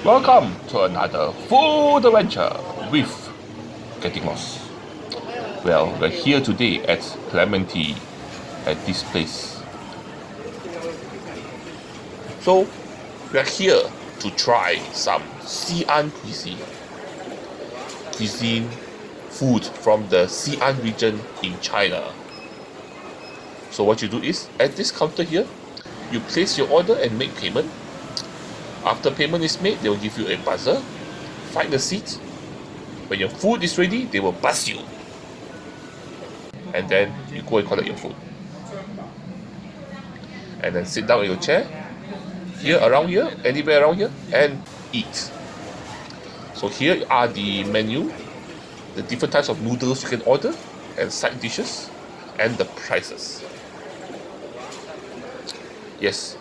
Welcome to another food adventure with Getting Lost. Well, we're here today at Clementi at this place. So, we're here to try some Xi'an cuisine. Cuisine food from the Xi'an region in China. So what you do is, at this counter here, you place your order and make payment. After payment is made, they will give you a buzzer. Find a seat. When your food is ready, they will buzz you. And then you go and collect your food. And then sit down in your chair, here, around here, anywhere around here, and eat. So here are the menu, the different types of noodles you can order, and side dishes, and the prices. Yes,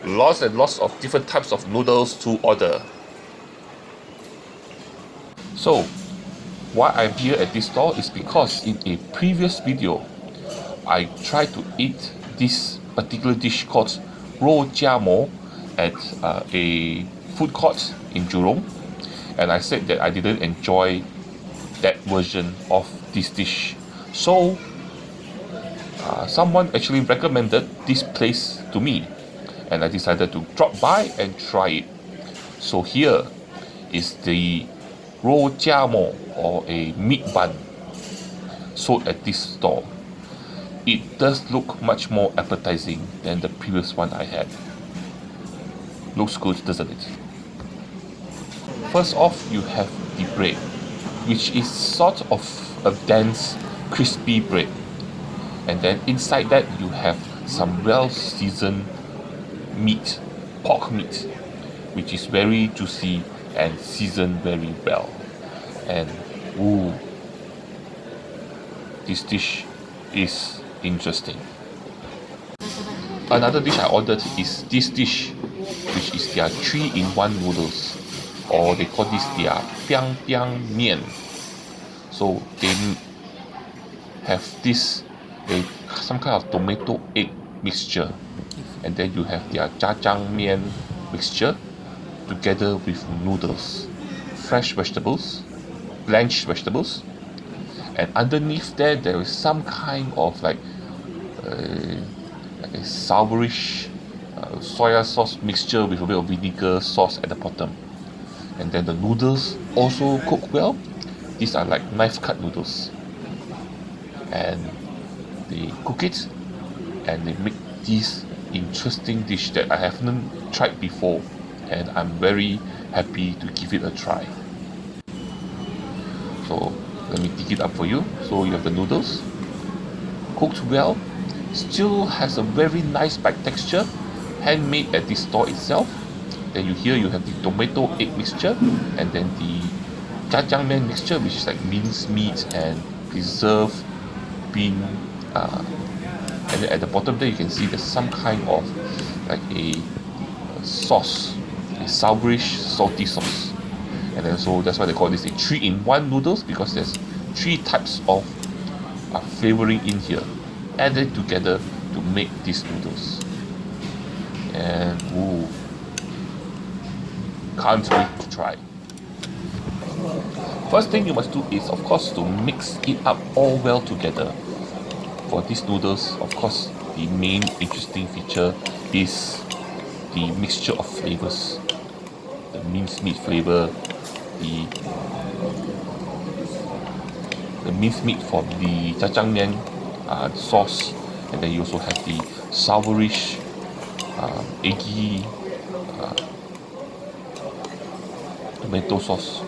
lots and lots of different types of noodles to order. So, why I'm here at this store is because in a previous video, I tried to eat this particular dish called Chiamo at a food court in Jurong, and I said that I didn't enjoy that version of this dish. So, someone actually recommended this place to me, and I decided to drop by and try it. So here is the Chiamo, or a meat bun, sold at this store. It does look much more appetizing than the previous one I had. Looks good, doesn't it? First off, you have the bread, which is sort of a dense, crispy bread. And then inside that you have some well-seasoned meat, pork meat, which is very juicy and seasoned very well. And ooh, this dish is interesting. Another dish I ordered is this dish, which is their 3-in-1 noodles, or they call this their piang piang mian. So they have this some kind of tomato egg mixture, and then you have their jajang mian mixture together with noodles, fresh vegetables, blanched vegetables, and underneath there is some kind of like a sourish soya sauce mixture with a bit of vinegar sauce at the bottom. And then the noodles also cook well. These are like knife cut noodles, and they cook it and they make this interesting dish that I haven't tried before, and I'm very happy to give it a try. So let me dig it up for you. So you have the noodles, cooked well, still has a very nice bite texture, handmade at the store itself. Then you have the tomato egg mixture, and then the jajang mian mixture, which is like minced meat and preserved bean. And then at the bottom there you can see there's some kind of like a sauce, a sourish salty sauce. And then so that's why they call this a 3-in-1 noodles, because there's 3 types of flavoring in here added together to make these noodles. And ooh, can't wait to try. First thing you must do is, of course, to mix it up all well together. For these noodles, of course, the main interesting feature is the mixture of flavors. The minced meat flavor, the minced meat from the jajang mian sauce, and then you also have the sourish, eggy tomato sauce.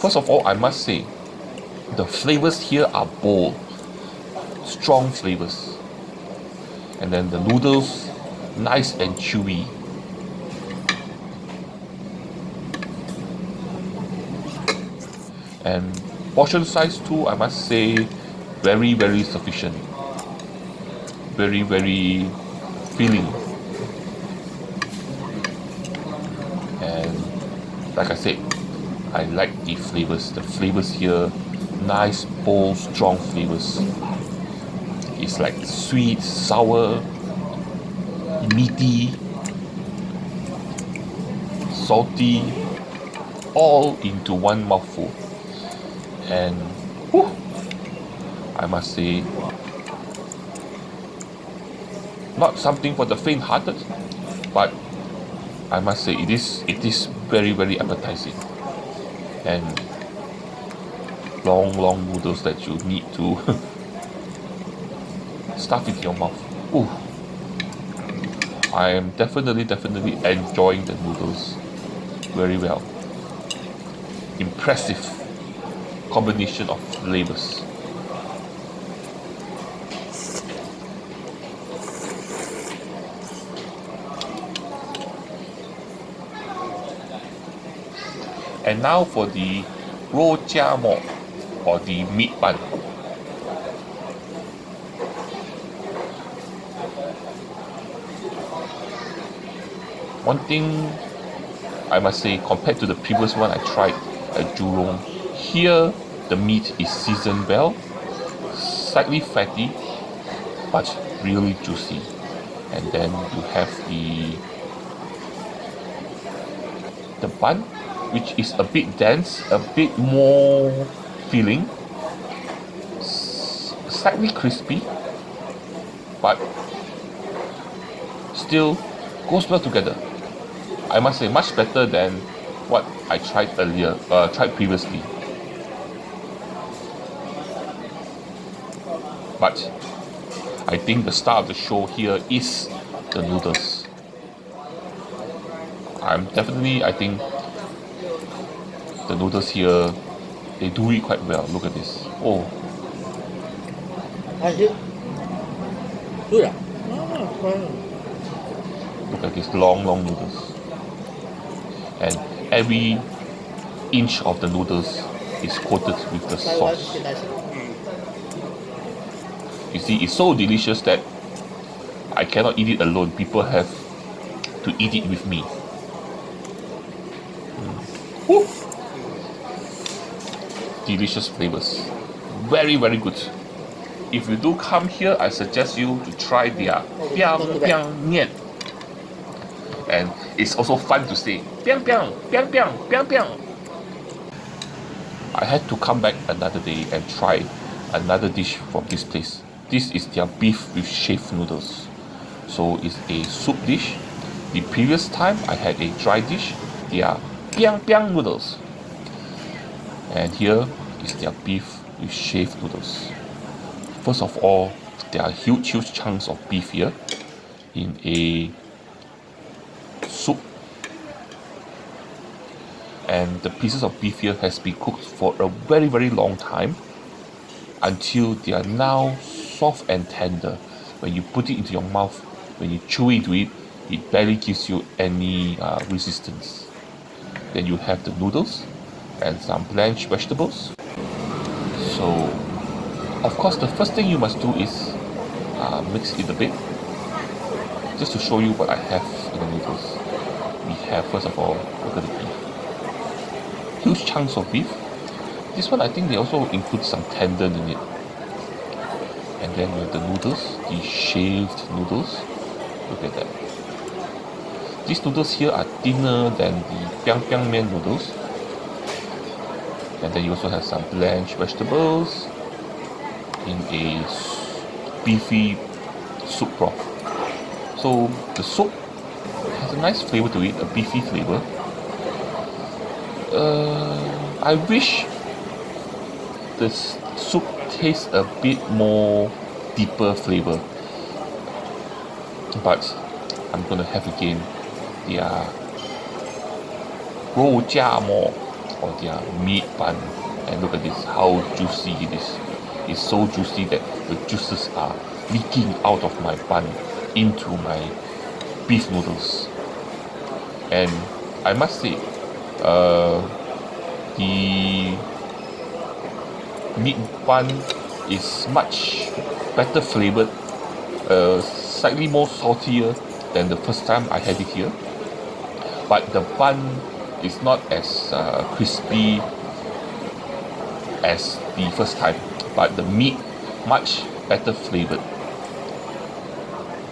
First of all, I must say, the flavors here are bold, strong flavors, and then the noodles nice and chewy. And portion size too, I must say, very very sufficient, very very filling. And like I said, I like the flavors here, nice bold strong flavors. It's like sweet, sour, meaty, salty, all into one mouthful. And whew, I must say, not something for the faint-hearted, but I must say it is very, very appetizing. And long noodles that you need to stuff into your mouth. Ooh. I am definitely enjoying the noodles very well. Impressive combination of flavors. And now for the Chiamo, or the meat bun. One thing I must say, compared to the previous one I tried at Jurong, here the meat is seasoned well, slightly fatty, but really juicy. And then you have the bun, which is a bit dense, a bit more filling, slightly crispy, but still goes well together. I must say, much better than what I tried previously. But I think the star of the show here is the noodles. I think the noodles here, they do it quite well. Look at this. Oh. Look at these long noodles. And every inch of the noodles is coated with the sauce. You see, it's so delicious that I cannot eat it alone. People have to eat it with me. Woo. Delicious flavors. Very, very good. If you do come here, I suggest you to try their biang biang mian. And it's also fun to say biang biang biang biang biang biang. I had to come back another day and try another dish from this place. This is their beef with shaved noodles. So it's a soup dish. The previous time I had a dry dish, their biang biang noodles. And here is their beef with shaved noodles. First of all, there are huge chunks of beef here in a soup, and the pieces of beef here has been cooked for a very, very long time until they are now soft and tender. When you put it into your mouth, when you chew into it, it barely gives you any resistance. Then you have the noodles and some blanched vegetables. So of course the first thing you must do is mix it a bit, just to show you what I have in the noodles. We have, first of all, look at the beef. Huge chunks of beef. This one, I think they also include some tendon in it. And then we have the noodles, the shaved noodles. Look at that. These noodles here are thinner than the biang biang mian noodles. And then you also have some blanched vegetables in a beefy soup broth. So the soup has a nice flavor to it, a beefy flavor. I wish the soup tastes a bit more deeper flavor, but I'm gonna have again their Chiamo, or their meat bun, and look at this, how juicy it is. It's so juicy that the juices are leaking out of my bun into my beef noodles. And I must say, the meat bun is much better flavored, slightly more saltier than the first time I had it here. But the bun is not as crispy as the first time, but the meat much better flavored.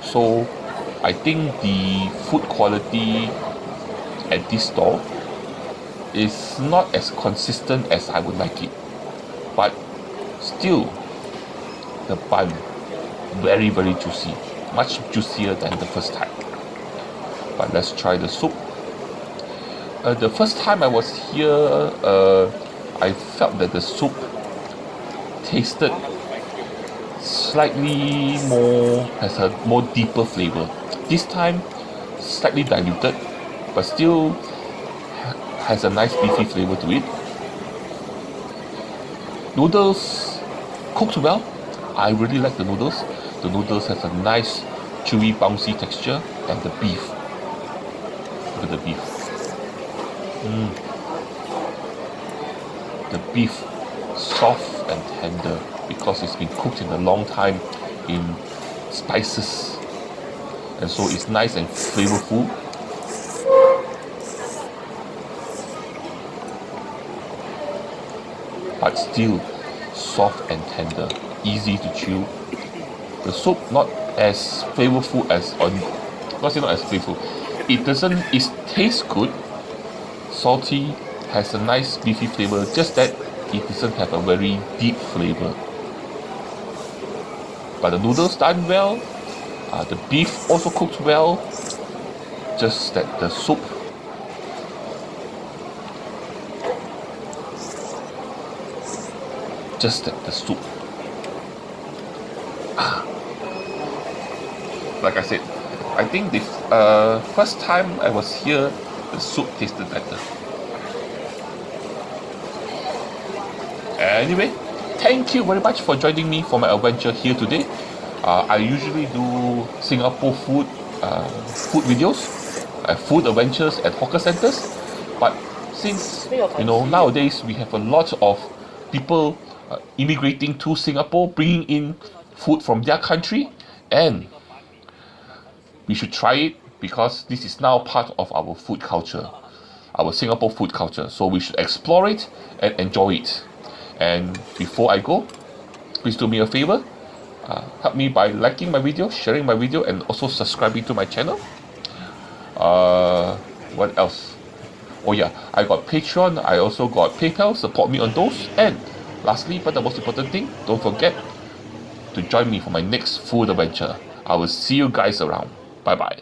So I think the food quality at this store is not as consistent as I would like it, but still the bun very juicy, much juicier than the first time. But let's try the soup. The first time I was here, I felt that the soup tasted slightly more, has a more deeper flavor. This time slightly diluted, but still has a nice beefy flavor to it. Noodles cooked well. I really like the noodles. The noodles has a nice chewy bouncy texture, and the beef. Look at the beef. The beef soft and tender because it's been cooked in a long time in spices, and so it's nice and flavorful. But still soft and tender, easy to chew. The soup not as flavorful as not as flavorful. It tastes good, salty, has a nice beefy flavor, just that it doesn't have a very deep flavor. But the noodles done well, the beef also cooked well, just that the soup like I said, I think the first time I was here, the soup tasted better. Anyway, thank you very much for joining me for my adventure here today. I usually do Singapore food videos, food adventures at hawker centers. But since nowadays we have a lot of people immigrating to Singapore, bringing in food from their country, and we should try it because this is now part of our food culture, our Singapore food culture. So we should explore it and enjoy it. And before I go, please do me a favor, help me by liking my video, sharing my video, and also subscribing to my channel. What else? Oh yeah, I got Patreon, I also got PayPal, support me on those. And lastly, but the most important thing, don't forget to join me for my next food adventure. I will see you guys around. Bye bye.